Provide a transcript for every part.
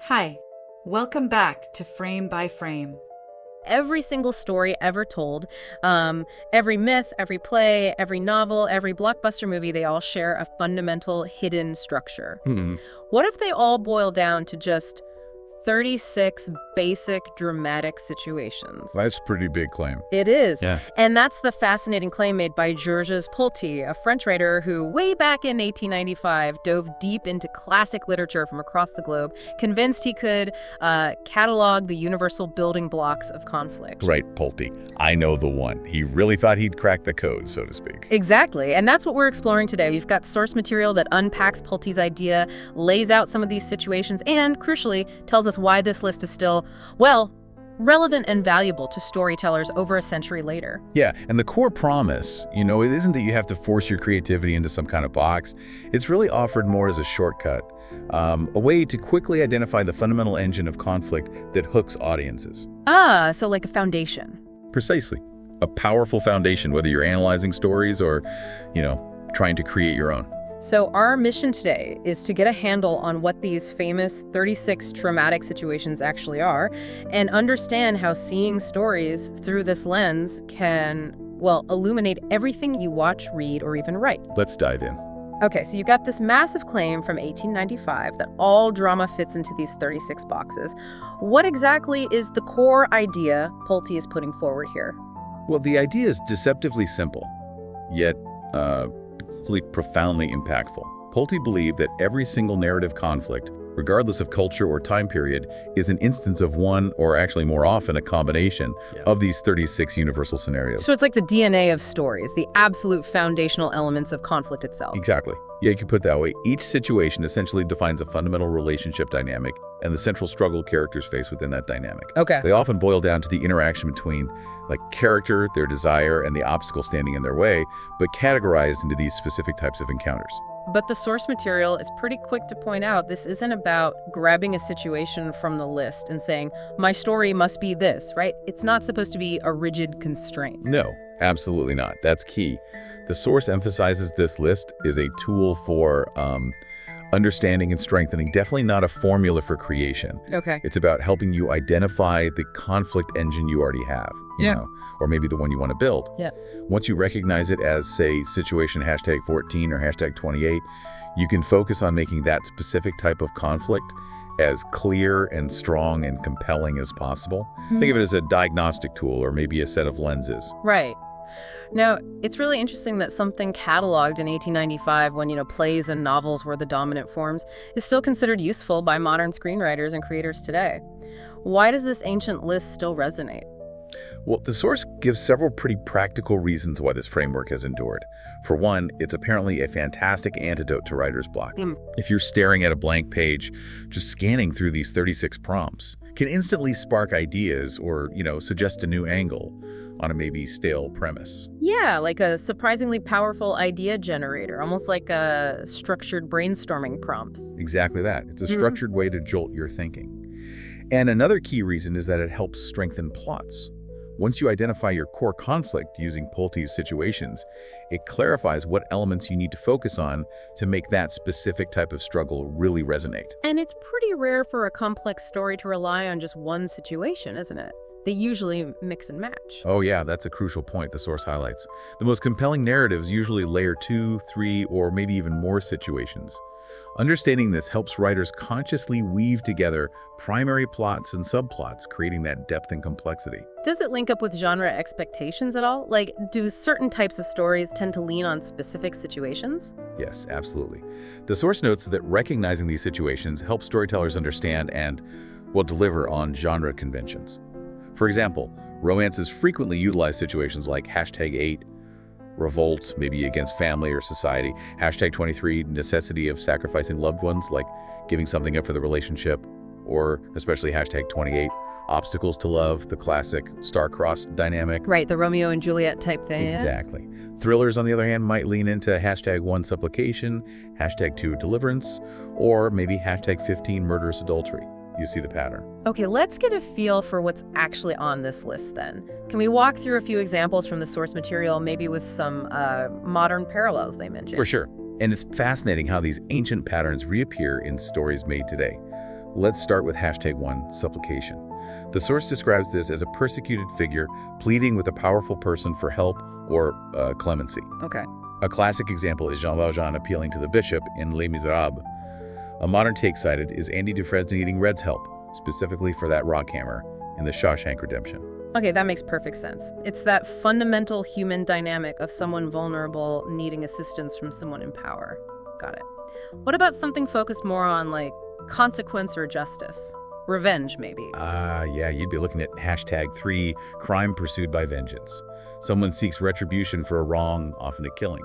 Hi, welcome back to Frame by Frame. Every single story ever told, every myth, every play, every novel, every blockbuster movie, they all share a fundamental hidden structure. Hmm. What if they all boil down to just 36 basic dramatic situations? That's a pretty big claim. It is. Yeah. And that's the fascinating claim made by Georges Polti, a French writer who, way back in 1895, dove deep into classic literature from across the globe, convinced he could catalog the universal building blocks of conflict. Right, Polti. I know the one. He really thought he'd cracked the code, so to speak. Exactly. And that's what we're exploring today. We've got source material that unpacks Polti's idea, lays out some of these situations, and, crucially, tells us why this list is still, well, relevant and valuable to storytellers over a century later. Yeah, and the core promise, it isn't that you have to force your creativity into some kind of box. It's really offered more as a shortcut, a way to quickly identify the fundamental engine of conflict that hooks audiences. Ah, so like a foundation. Precisely. A powerful foundation, whether you're analyzing stories or, trying to create your own. So our mission today is to get a handle on what these famous 36 traumatic situations actually are and understand how seeing stories through this lens can, well, illuminate everything you watch, read, or even write. Let's dive in. Okay, so you got this massive claim from 1895 that all drama fits into these 36 boxes. What exactly is the core idea Polti is putting forward here? Well, the idea is deceptively simple, yet profoundly impactful. Polti believed that every single narrative conflict, regardless of culture or time period, is an instance of one, or actually more often a combination, of these 36 universal scenarios. So it's like the DNA of stories, the absolute foundational elements of conflict itself. Exactly. Yeah, you could put it that way. Each situation essentially defines a fundamental relationship dynamic and the central struggle characters face within that dynamic. Okay. They often boil down to the interaction between character, their desire, and the obstacle standing in their way, but categorized into these specific types of encounters. But the source material is pretty quick to point out this isn't about grabbing a situation from the list and saying, my story must be this, right? It's not supposed to be a rigid constraint. No, absolutely not. That's key. The source emphasizes this list is a tool for understanding and strengthening, definitely not a formula for creation. Okay. It's about helping you identify the conflict engine you already have, or maybe the one you want to build. Yeah. Once you recognize it as, say, situation #14 or #28, you can focus on making that specific type of conflict as clear and strong and compelling as possible. Think of it as a diagnostic tool or maybe a set of lenses. Right. Now, it's really interesting that something cataloged in 1895 when, plays and novels were the dominant forms is still considered useful by modern screenwriters and creators today. Why does this ancient list still resonate? Well, the source gives several pretty practical reasons why this framework has endured. For one, it's apparently a fantastic antidote to writer's block. If you're staring at a blank page, just scanning through these 36 prompts can instantly spark ideas or, suggest a new angle on a maybe stale premise. Yeah, like a surprisingly powerful idea generator, almost like a structured brainstorming prompts. Exactly that. It's a structured way to jolt your thinking. And another key reason is that it helps strengthen plots. Once you identify your core conflict using Polti's situations, it clarifies what elements you need to focus on to make that specific type of struggle really resonate. And it's pretty rare for a complex story to rely on just one situation, isn't it? They usually mix and match. Oh yeah, that's a crucial point the source highlights. The most compelling narratives usually layer 2, 3, or maybe even more situations. Understanding this helps writers consciously weave together primary plots and subplots, creating that depth and complexity. Does it link up with genre expectations at all? Like, do certain types of stories tend to lean on specific situations? Yes, absolutely. The source notes that recognizing these situations helps storytellers understand and, deliver on genre conventions. For example, romances frequently utilize situations like #8, revolt, maybe against family or society, #23, necessity of sacrificing loved ones, like giving something up for the relationship, or especially #28, obstacles to love, the classic star-crossed dynamic. Right, the Romeo and Juliet type thing. Exactly. Thrillers, on the other hand, might lean into #1 supplication, #2 deliverance, or maybe #15 murderous adultery. You see the pattern. Okay, let's get a feel for what's actually on this list then. Can we walk through a few examples from the source material, maybe with some modern parallels they mentioned? For sure. And it's fascinating how these ancient patterns reappear in stories made today. Let's start with #1, supplication. The source describes this as a persecuted figure pleading with a powerful person for help or clemency. Okay. A classic example is Jean Valjean appealing to the bishop in Les Miserables. A modern take cited is Andy Dufresne needing Red's help, specifically for that rock hammer in The Shawshank Redemption. Okay, that makes perfect sense. It's that fundamental human dynamic of someone vulnerable needing assistance from someone in power. Got it. What about something focused more on, like, consequence or justice? Revenge, maybe. Yeah, you'd be looking at #3, crime pursued by vengeance. Someone seeks retribution for a wrong, often a killing.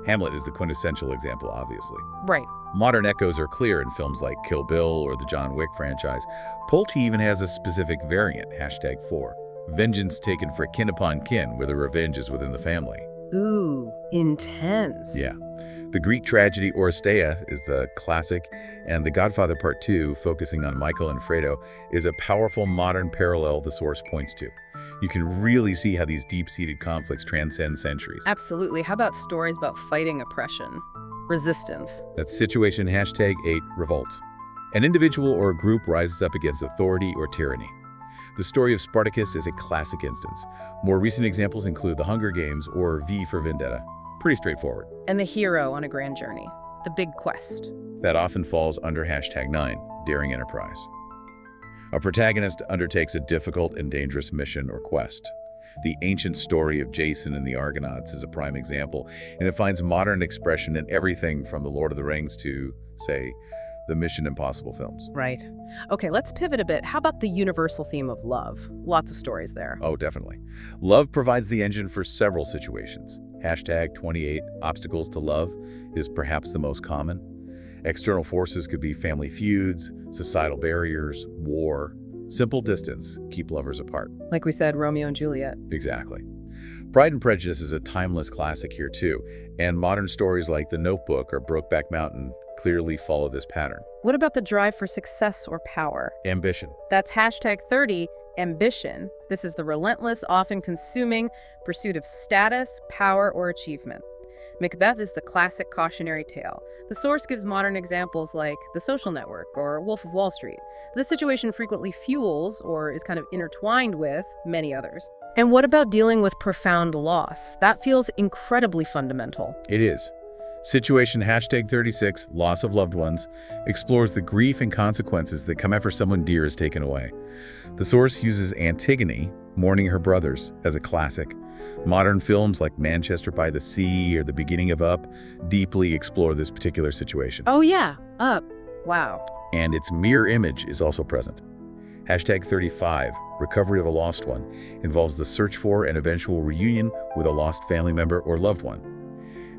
Hamlet is the quintessential example, obviously. Right. Modern echoes are clear in films like Kill Bill or the John Wick franchise. Polti even has a specific variant, #4. Vengeance taken for kin upon kin, where the revenge is within the family. Ooh, intense. Yeah. The Greek tragedy Oresteia is the classic, and The Godfather Part 2, focusing on Michael and Fredo, is a powerful modern parallel the source points to. You can really see how these deep-seated conflicts transcend centuries. Absolutely. How about stories about fighting oppression? Resistance. That's situation #8, revolt. An individual or a group rises up against authority or tyranny. The story of Spartacus is a classic instance. More recent examples include The Hunger Games or V for Vendetta. Pretty straightforward. And the hero on a grand journey. The big quest. That often falls under #9, daring enterprise. A protagonist undertakes a difficult and dangerous mission or quest. The ancient story of Jason and the Argonauts is a prime example, and it finds modern expression in everything from The Lord of the Rings to, say, the Mission Impossible films. Right. Okay, let's pivot a bit. How about the universal theme of love? Lots of stories there. Oh, definitely. Love provides the engine for several situations. #28, obstacles to love, is perhaps the most common. External forces could be family feuds, societal barriers, war. Simple distance keep lovers apart. Like we said, Romeo and Juliet. Exactly. Pride and Prejudice is a timeless classic here too, and modern stories like The Notebook or Brokeback Mountain clearly follow this pattern. What about the drive for success or power? Ambition. That's #30, ambition. This is the relentless, often consuming pursuit of status, power, or achievement. Macbeth is the classic cautionary tale. The source gives modern examples like The Social Network or Wolf of Wall Street. This situation frequently fuels or is kind of intertwined with many others. And what about dealing with profound loss? That feels incredibly fundamental. It is. Situation #36, loss of loved ones, explores the grief and consequences that come after someone dear is taken away. The source uses Antigone, mourning her brothers, as a classic. Modern films like Manchester by the Sea or The Beginning of Up deeply explore this particular situation. Oh yeah, Up. Wow. And its mirror image is also present. #35, recovery of a lost one, involves the search for and eventual reunion with a lost family member or loved one.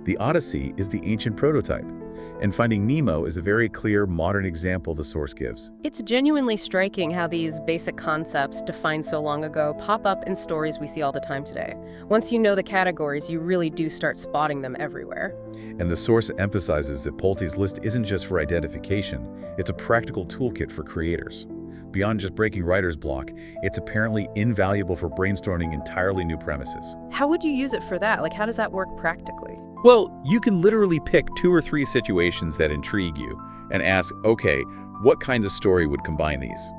The Odyssey is the ancient prototype, and Finding Nemo is a very clear modern example the source gives. It's genuinely striking how these basic concepts defined so long ago pop up in stories we see all the time today. Once you know the categories, you really do start spotting them everywhere. And the source emphasizes that Polti's list isn't just for identification, it's a practical toolkit for creators. Beyond just breaking writer's block, it's apparently invaluable for brainstorming entirely new premises. How would you use it for that? Like, how does that work practically? Well, you can literally pick 2 or 3 situations that intrigue you and ask, okay, what kinds of story would combine these?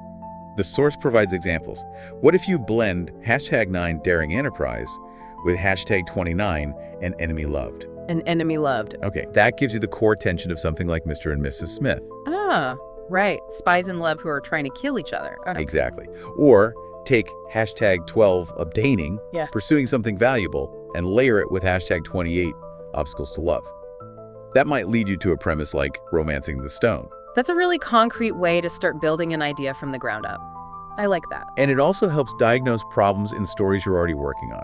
The source provides examples. What if you blend #9 daring enterprise with #29 an enemy loved? An enemy loved. Okay, that gives you the core tension of something like Mr. and Mrs. Smith. Ah, right. Spies in love who are trying to kill each other. Oh, no. Exactly. Or take #12 obtaining, Yeah. pursuing something valuable, and layer it with #28 obstacles to love. That might lead you to a premise like romancing the stone. That's a really concrete way to start building an idea from the ground up. I like that. And it also helps diagnose problems in stories you're already working on.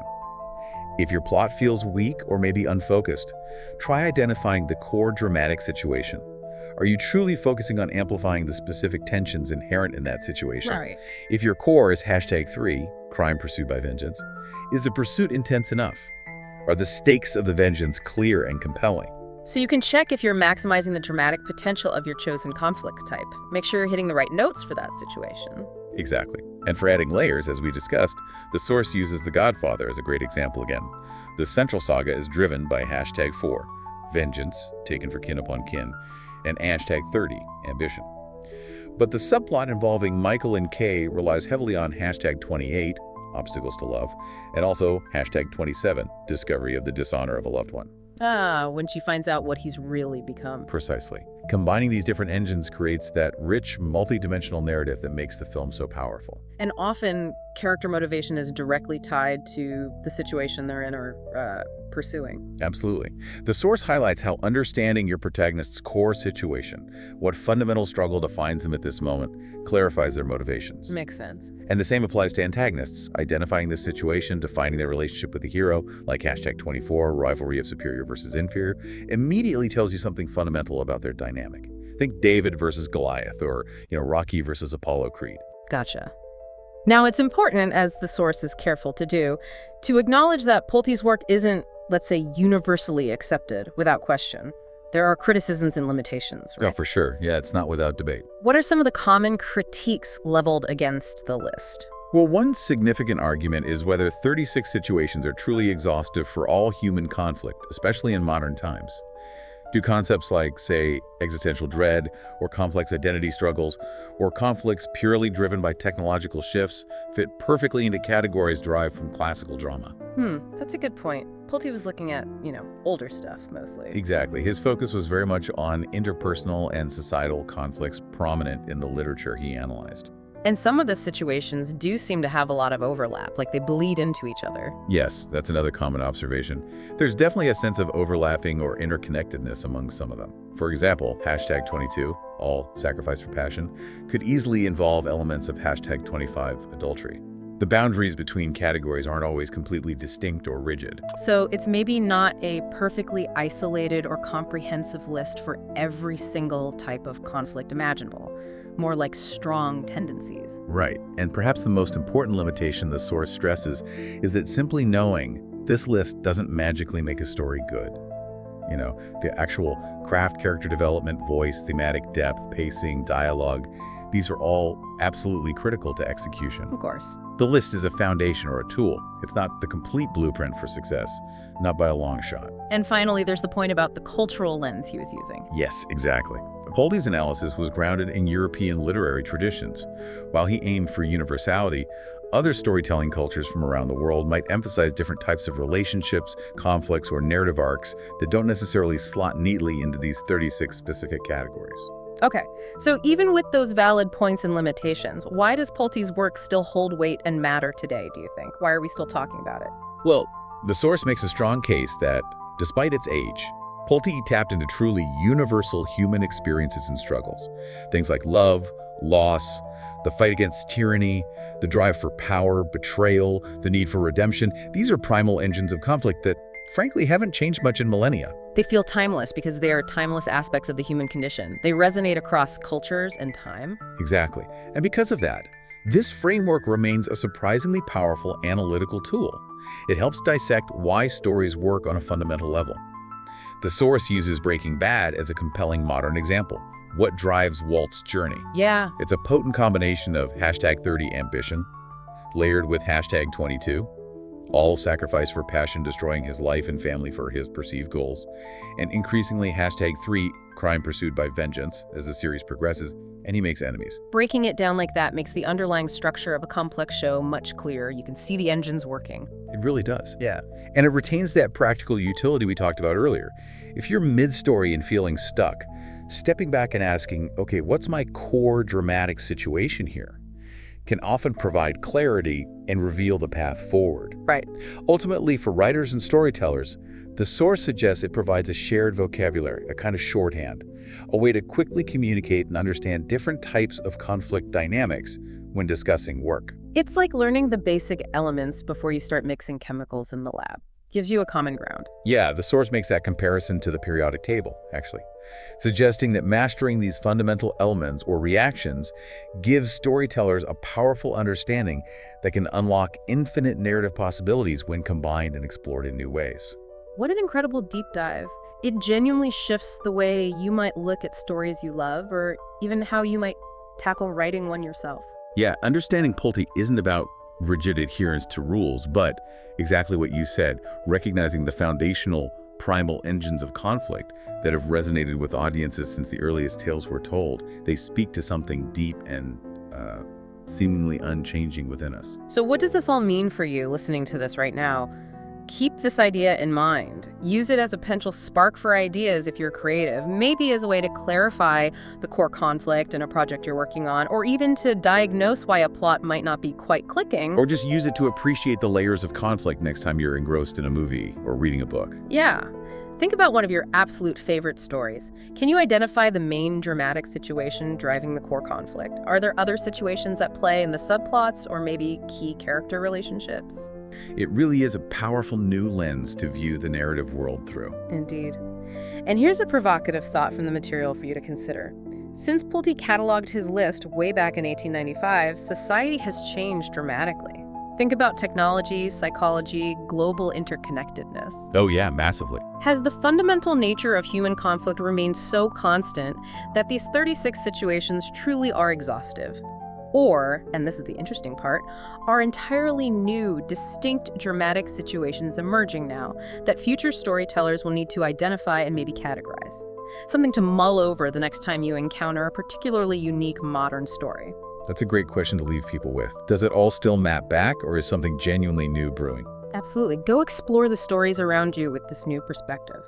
If your plot feels weak or maybe unfocused, try identifying the core dramatic situation. Are you truly focusing on amplifying the specific tensions inherent in that situation? Right. If your core is #3, crime pursued by vengeance, is the pursuit intense enough? Are the stakes of the vengeance clear and compelling? So you can check if you're maximizing the dramatic potential of your chosen conflict type. Make sure you're hitting the right notes for that situation. Exactly. And for adding layers, as we discussed, the source uses The Godfather as a great example again. The central saga is driven by #4, vengeance, taken for kin upon kin, and #30, ambition. But the subplot involving Michael and Kay relies heavily on hashtag 28, obstacles to love, and also hashtag 27, discovery of the dishonor of a loved one. Ah, when she finds out what he's really become. Precisely. Combining these different engines creates that rich, multi-dimensional narrative that makes the film so powerful. And often, character motivation is directly tied to the situation they're in or pursuing. Absolutely. The source highlights how understanding your protagonist's core situation, what fundamental struggle defines them at this moment, clarifies their motivations. Makes sense. And the same applies to antagonists. Identifying this situation, defining their relationship with the hero, like hashtag 24, rivalry of superior versus inferior, immediately tells you something fundamental about their dynamic. Think David versus Goliath, or Rocky versus Apollo Creed. Gotcha. Now, it's important, as the source is careful to do, to acknowledge that Polti's work isn't, let's say, universally accepted without question. There are criticisms and limitations, right? Oh, for sure. Yeah, it's not without debate. What are some of the common critiques leveled against the list? Well, one significant argument is whether 36 situations are truly exhaustive for all human conflict, especially in modern times. Do concepts like, say, existential dread, or complex identity struggles, or conflicts purely driven by technological shifts fit perfectly into categories derived from classical drama? That's a good point. Polti was looking at, older stuff mostly. Exactly. His focus was very much on interpersonal and societal conflicts prominent in the literature he analyzed. And some of the situations do seem to have a lot of overlap, like they bleed into each other. Yes, that's another common observation. There's definitely a sense of overlapping or interconnectedness among some of them. For example, hashtag 22, all sacrifice for passion, could easily involve elements of hashtag 25, adultery. The boundaries between categories aren't always completely distinct or rigid. So it's maybe not a perfectly isolated or comprehensive list for every single type of conflict imaginable. More like strong tendencies. Right. And perhaps the most important limitation the source stresses is that simply knowing this list doesn't magically make a story good. The actual craft, character development, voice, thematic depth, pacing, dialogue, these are all absolutely critical to execution. Of course. The list is a foundation or a tool. It's not the complete blueprint for success, not by a long shot. And finally, there's the point about the cultural lens he was using. Yes, exactly. Polti's analysis was grounded in European literary traditions. While he aimed for universality, other storytelling cultures from around the world might emphasize different types of relationships, conflicts, or narrative arcs that don't necessarily slot neatly into these 36 specific categories. Okay, so even with those valid points and limitations, why does Polti's work still hold weight and matter today, do you think? Why are we still talking about it? Well, the source makes a strong case that, despite its age, Polti tapped into truly universal human experiences and struggles. Things like love, loss, the fight against tyranny, the drive for power, betrayal, the need for redemption. These are primal engines of conflict that, frankly, haven't changed much in millennia. They feel timeless because they are timeless aspects of the human condition. They resonate across cultures and time. Exactly. And because of that, this framework remains a surprisingly powerful analytical tool. It helps dissect why stories work on a fundamental level. The source uses Breaking Bad as a compelling modern example. What drives Walt's journey? Yeah. It's a potent combination of hashtag 30 ambition, layered with hashtag 22, all sacrifice for passion, destroying his life and family for his perceived goals, and increasingly hashtag 3, crime pursued by vengeance as the series progresses, and he makes enemies. Breaking it down like that makes the underlying structure of a complex show much clearer. You can see the engines working. It really does. Yeah. And it retains that practical utility we talked about earlier. If you're mid-story and feeling stuck, stepping back and asking, okay, what's my core dramatic situation here, can often provide clarity and reveal the path forward. Right. Ultimately, for writers and storytellers, the source suggests it provides a shared vocabulary, a kind of shorthand, a way to quickly communicate and understand different types of conflict dynamics when discussing work. It's like learning the basic elements before you start mixing chemicals in the lab. Gives you a common ground. Yeah, the source makes that comparison to the periodic table, actually, suggesting that mastering these fundamental elements or reactions gives storytellers a powerful understanding that can unlock infinite narrative possibilities when combined and explored in new ways. What an incredible deep dive. It genuinely shifts the way you might look at stories you love, or even how you might tackle writing one yourself. Yeah, understanding Polti isn't about rigid adherence to rules, but exactly what you said, recognizing the foundational primal engines of conflict that have resonated with audiences since the earliest tales were told. They speak to something deep and seemingly unchanging within us. So what does this all mean for you listening to this right now? Keep this idea in mind. Use it as a potential spark for ideas if you're creative, maybe as a way to clarify the core conflict in a project you're working on, or even to diagnose why a plot might not be quite clicking. Or just use it to appreciate the layers of conflict next time you're engrossed in a movie or reading a book. Yeah. Think about one of your absolute favorite stories. Can you identify the main dramatic situation driving the core conflict? Are there other situations at play in the subplots or maybe key character relationships? It really is a powerful new lens to view the narrative world through. Indeed. And here's a provocative thought from the material for you to consider. Since Polti cataloged his list way back in 1895, society has changed dramatically. Think about technology, psychology, global interconnectedness. Oh yeah, massively. Has the fundamental nature of human conflict remained so constant that these 36 situations truly are exhaustive? Or, and this is the interesting part, are entirely new, distinct, dramatic situations emerging now that future storytellers will need to identify and maybe categorize? Something to mull over the next time you encounter a particularly unique modern story. That's a great question to leave people with. Does it all still map back, or is something genuinely new brewing? Absolutely. Go explore the stories around you with this new perspective.